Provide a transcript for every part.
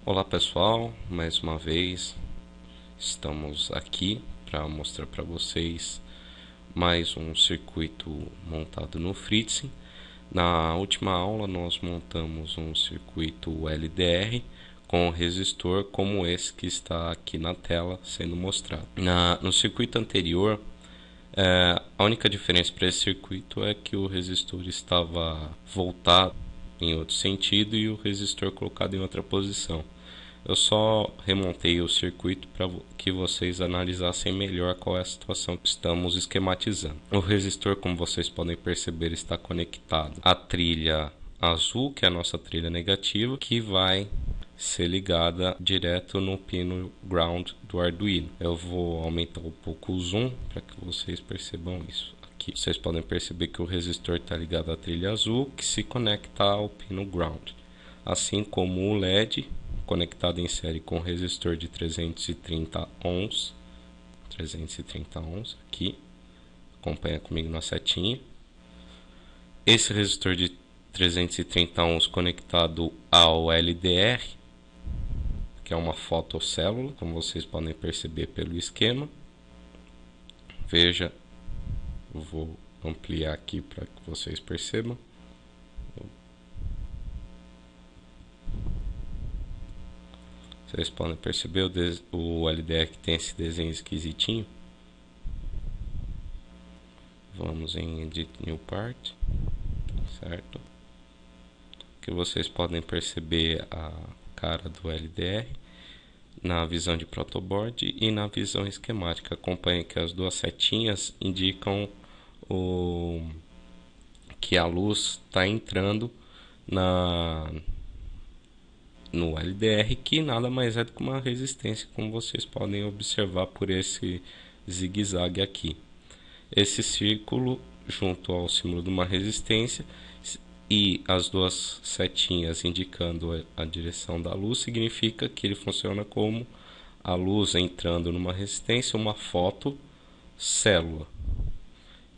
Olá pessoal, mais uma vez estamos aqui para mostrar para vocês mais um circuito montado no Fritzing. Na última aula nós montamos um circuito LDR com resistor como esse que está aqui na tela sendo mostrado. No circuito anterior, a única diferença para esse circuito é que o resistor estava voltado em outro sentido e o resistor colocado em outra posição. Eu só remontei o circuito para que vocês analisassem melhor qual é a situação que estamos esquematizando. O resistor, como vocês podem perceber, está conectado à trilha azul, que é a nossa trilha negativa, que vai ser ligada direto no pino ground do Arduino. Eu vou aumentar um pouco o zoom para que vocês percebam isso. Aqui vocês podem perceber que o resistor está ligado à trilha azul, que se conecta ao pino ground, assim como o LED conectado em série com resistor de 330 ohms, aqui, acompanha comigo na setinha. Esse resistor de 330 ohms conectado ao LDR, que é uma fotocélula, como vocês podem perceber pelo esquema. Veja, eu vou ampliar aqui para que vocês percebam. Vocês podem perceber o LDR que tem esse desenho esquisitinho. Vamos em Edit New Part, certo? Que vocês podem perceber a cara do LDR na visão de protoboard e na visão esquemática. Acompanhe que as duas setinhas indicam que a luz está entrando no LDR, que nada mais é do que uma resistência, como vocês podem observar por esse zigue-zague aqui. Esse círculo junto ao símbolo de uma resistência e as duas setinhas indicando a direção da luz significa que ele funciona como a luz entrando numa resistência, uma fotocélula,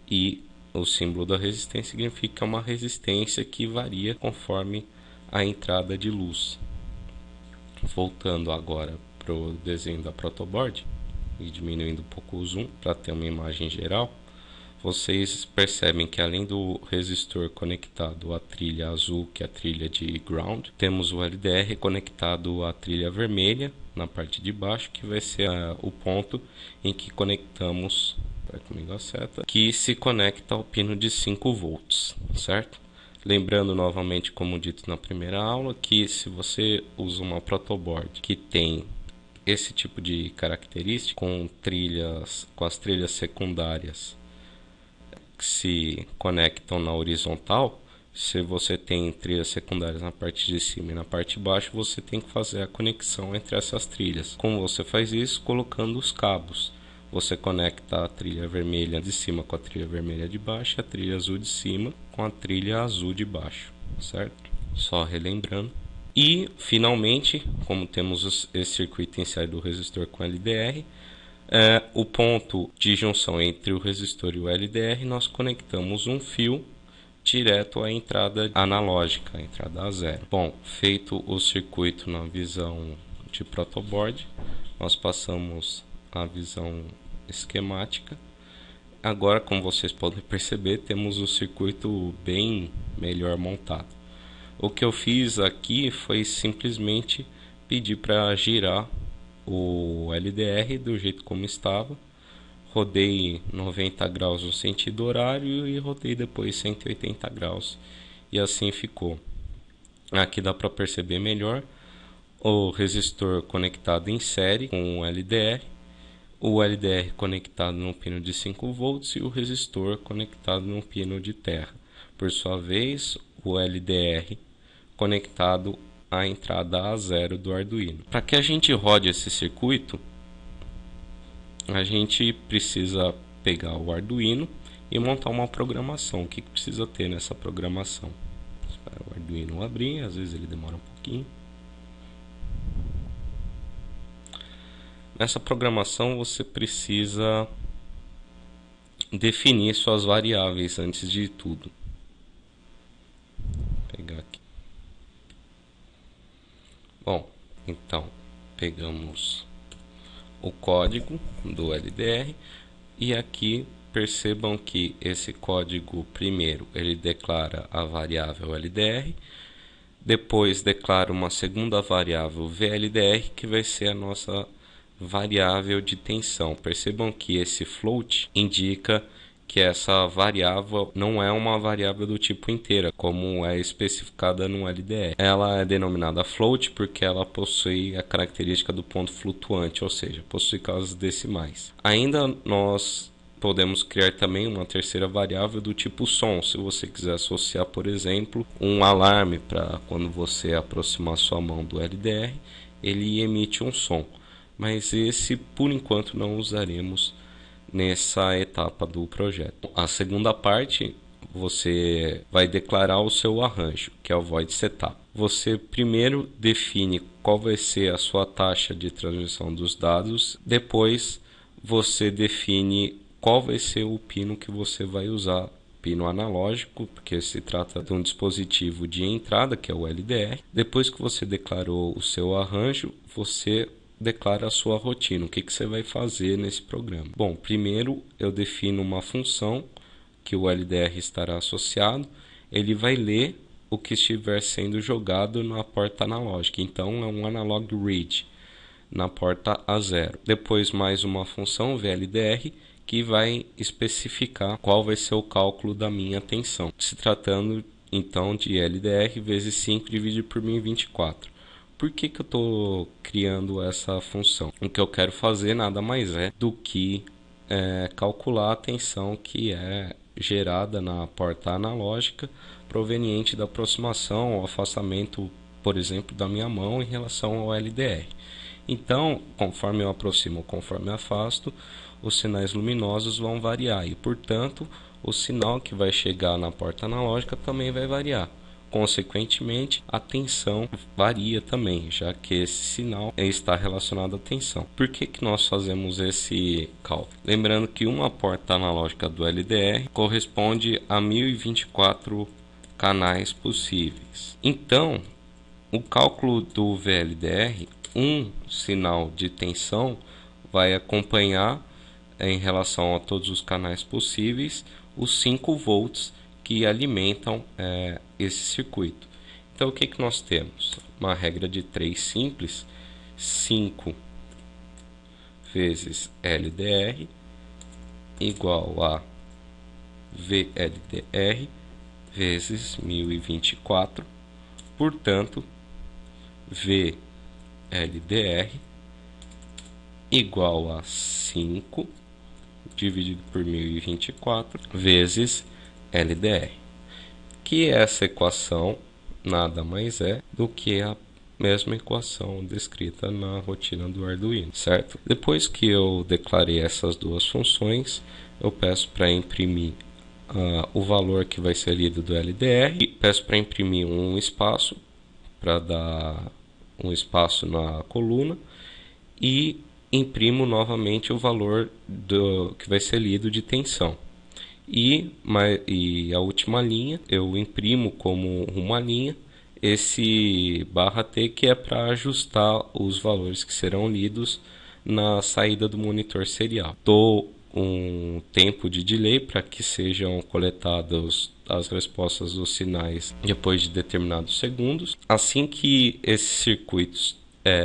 e o símbolo da resistência significa uma resistência que varia conforme a entrada de luz. Voltando agora para o desenho da protoboard e diminuindo um pouco o zoom para ter uma imagem geral, vocês percebem que além do resistor conectado à trilha azul, que é a trilha de ground, temos o LDR conectado à trilha vermelha na parte de baixo, que vai ser o ponto em que conectamos, comigo a seta, que se conecta ao pino de 5 volts, certo? Lembrando novamente, como dito na primeira aula, que se você usa uma protoboard que tem esse tipo de característica, com as trilhas secundárias que se conectam na horizontal, se você tem trilhas secundárias na parte de cima e na parte de baixo, você tem que fazer a conexão entre essas trilhas. Como você faz isso? Colocando os cabos. Você conecta a trilha vermelha de cima com a trilha vermelha de baixo, a trilha azul de cima com a trilha azul de baixo, certo? Só relembrando. E, finalmente, como temos esse circuito em série do resistor com LDR, o ponto de junção entre o resistor e o LDR, nós conectamos um fio direto à entrada analógica, a entrada A0. Bom, feito o circuito na visão de protoboard, nós passamos a visão esquemática. Agora, como vocês podem perceber, temos o circuito bem melhor montado. O que eu fiz aqui foi simplesmente pedir para girar o LDR do jeito como estava. Rodei 90 graus no sentido horário e rodei depois 180 graus. E assim ficou. Aqui dá para perceber melhor o resistor conectado em série com o LDR conectado num pino de 5 volts e o resistor conectado num pino de terra. Por sua vez, o LDR conectado à entrada A0 do Arduino. Para que a gente rode esse circuito, a gente precisa pegar o Arduino e montar uma programação. O que precisa ter nessa programação? Espera o Arduino abrir, às vezes ele demora um pouquinho. Nessa programação você precisa definir suas variáveis antes de tudo. Vou pegar aqui. Bom, Então, pegamos o código do LDR e aqui percebam que esse código primeiro ele declara a variável LDR, depois declara uma segunda variável VLDR que vai ser a nossa variável de tensão. Percebam que esse float indica que essa variável não é uma variável do tipo inteira, como é especificada no LDR. Ela é denominada float porque ela possui a característica do ponto flutuante, ou seja, possui casas decimais. Ainda nós podemos criar também uma terceira variável do tipo som, se você quiser associar, por exemplo, um alarme para quando você aproximar sua mão do LDR, ele emite um som. Mas esse, por enquanto, não usaremos nessa etapa do projeto. A segunda parte, você vai declarar o seu arranjo, que é o void setup. Você primeiro define qual vai ser a sua taxa de transmissão dos dados, depois você define qual vai ser o pino que você vai usar. Pino analógico, porque se trata de um dispositivo de entrada, que é o LDR. Depois que você declarou o seu arranjo, você declara a sua rotina. O que você vai fazer nesse programa? Bom, primeiro eu defino uma função que o LDR estará associado. Ele vai ler o que estiver sendo jogado na porta analógica. Então é um analog read na porta A0. Depois mais uma função VLDR que vai especificar qual vai ser o cálculo da minha tensão. Se tratando então de LDR vezes 5 dividido por 1024. Por que eu estou criando essa função? O que eu quero fazer nada mais é do que calcular a tensão que é gerada na porta analógica proveniente da aproximação ou afastamento, por exemplo, da minha mão em relação ao LDR. Então, conforme eu aproximo, conforme eu afasto, os sinais luminosos vão variar e, portanto, o sinal que vai chegar na porta analógica também vai variar. Consequentemente, a tensão varia também, já que esse sinal está relacionado à tensão. Por que nós fazemos esse cálculo? Lembrando que uma porta analógica do LDR corresponde a 1024 canais possíveis. Então, o cálculo do VLDR, um sinal de tensão vai acompanhar em relação a todos os canais possíveis os 5 volts que alimentam esse circuito. Então o que nós temos? Uma regra de 3 simples: 5 vezes LDR igual a VLDR vezes 1024. Portanto, VLDR igual a 5 dividido por 1024 vezes LDR, que essa equação nada mais é do que a mesma equação descrita na rotina do Arduino, certo? Depois que eu declarei essas duas funções, eu peço para imprimir o valor que vai ser lido do LDR e peço para imprimir um espaço para dar um espaço na coluna e imprimo novamente o valor que vai ser lido de tensão. E a última linha eu imprimo como uma linha esse /t, que é para ajustar os valores que serão lidos na saída do monitor serial. Dou um tempo de delay para que sejam coletadas as respostas dos sinais depois de determinados segundos. Assim que esses circuitos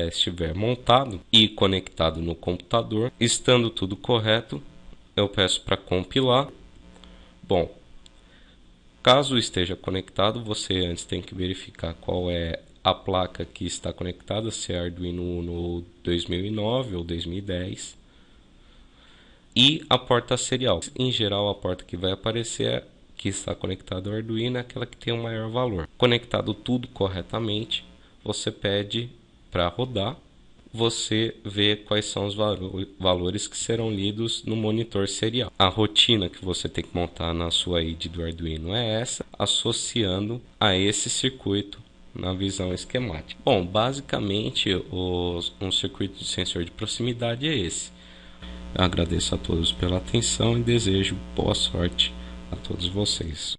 estiver montado e conectado no computador, estando tudo correto, eu peço para compilar. Bom, caso esteja conectado, você antes tem que verificar qual é a placa que está conectada, se é Arduino Uno 2009 ou 2010, e a porta serial. Em geral, a porta que vai aparecer que está conectada ao Arduino é aquela que tem o maior valor. Conectado tudo corretamente, você pede para rodar, você vê quais são os valores que serão lidos no monitor serial. A rotina que você tem que montar na sua ID do Arduino é essa, associando a esse circuito na visão esquemática. Bom, basicamente um circuito de sensor de proximidade é esse. Eu agradeço a todos pela atenção e desejo boa sorte a todos vocês.